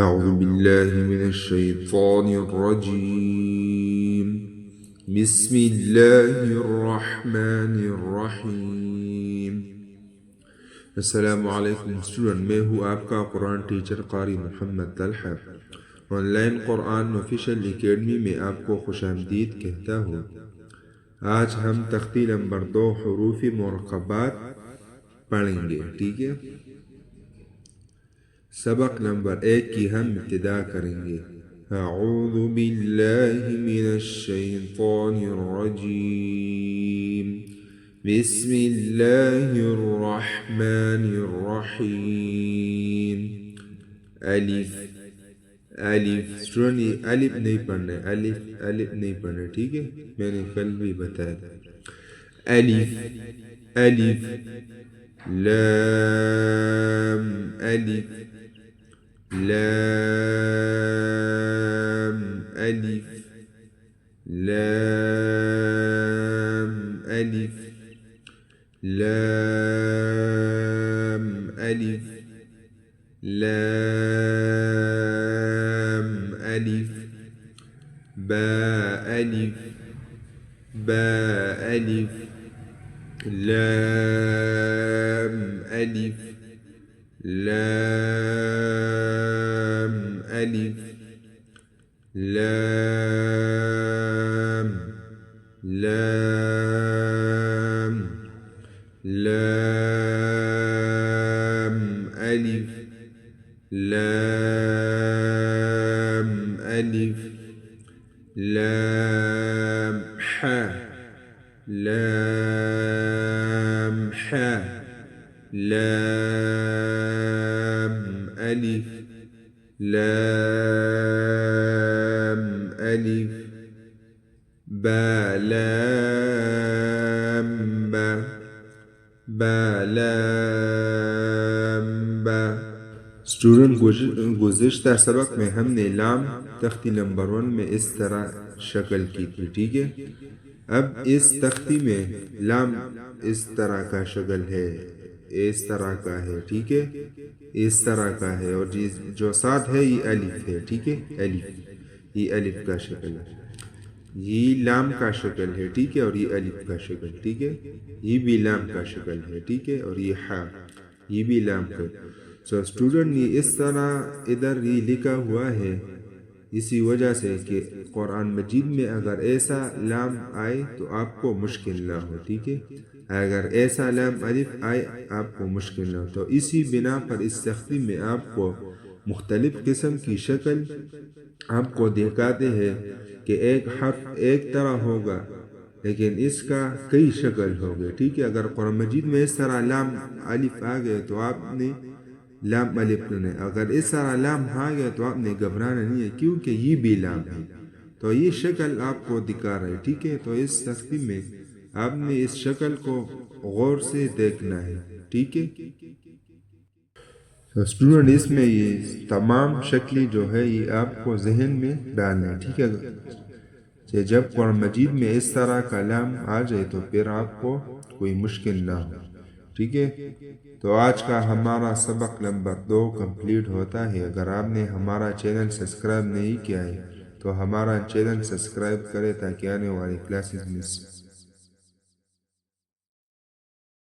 أعوذ بالله من الشيطان الرجيم بسم الله الرحمن الرحیم۔ السلام علیکم اسٹوڈنٹ، میں ہوں آپ کا Quran teacher Qari Muhammad Talha. Online Quran official academy میں آپ کو خوش آمدید کہتا ہوں۔ آج ہم تختی نمبر 2 حروف مرکبات پڑھیں گے، ٹھیک ہے؟ سبق نمبر 1 کی ہم ابتدا کریں گے۔ اعوذ باللہ من الشیطان الرجیم بسم اللہ الرحمن الرحیم۔ الف الف اسٹوڈنٹ، یہ الف نہیں پڑھنا ہے، الف نہیں پڑھنا ہے، ٹھیک ہے؟ میں نے کل بھی بتایا تھا۔ الف الف لام الف لام الف لام الف لام الف لام الف با الف با الف لام الف لام الف لام لام لام الف لام الف لام ح لام ح لام الف لام الف با لام با با لام با۔ اسٹوڈنٹ، گزشتہ سبق میں ہم نے لام تختی نمبر 1 میں اس طرح شکل کی تھی، ٹھیک ہے؟ اب اس تختی میں لام اس طرح کا شکل ہے، اس طرح کا ہے، ٹھیک ہے؟ اس طرح کا ہے، اور جو ساتھ ہے یہ الف ہے، ٹھیک ہے؟ الف، یہ الف کا شکل ہے، یہ لام کا شکل ہے، ٹھیک ہے؟ اور یہ الف کا شکل، ٹھیک ہے؟ یہ بھی لام کا شکل ہے، ٹھیک ہے؟ اور یہ ہا، یہ بھی لام کا۔ سو اسٹوڈنٹ، یہ اس طرح ادھر یہ لکھا ہوا ہے اسی وجہ سے کہ قرآن مجید میں اگر ایسا لام آئے تو آپ کو مشکل نہ ہو، ٹھیک ہے؟ اگر ایسا لام الف آئے آپ کو مشکل نہ ہو، تو اسی بنا پر اس تختی میں آپ کو مختلف قسم کی شکل آپ کو دکھاتے ہیں کہ ایک حرف ایک طرح ہوگا لیکن اس کا کئی شکل ہوگی، ٹھیک ہے؟ اگر قرآن مجید میں اس طرح لام الف آ گئے تو آپ نے لام الف نہیں، اگر اس طرح لام آ گیا تو آپ نے گھبرانا نہیں ہے، کیونکہ یہ بھی لام ہے۔ تو یہ شکل آپ کو دکھا رہا ہے، ٹھیک ہے؟ تو اس تختی میں آپ نے اس شکل کو غور سے دیکھنا ہے، ٹھیک ہے؟ تو اسٹوڈنٹ، اس میں یہ تمام شکلیں جو ہے یہ آپ کو ذہن میں ڈالنا ہے، ٹھیک ہے؟ جب قرآن مجید میں اس طرح کا لام آ جائے تو پھر آپ کو کوئی مشکل نہ ہو، ٹھیک ہے؟ تو آج کا ہمارا سبق نمبر 2 کمپلیٹ ہوتا ہے۔ اگر آپ نے ہمارا چینل سبسکرائب نہیں کیا ہے تو ہمارا چینل سبسکرائب کرے تاکہ آنے والی کلاسز مس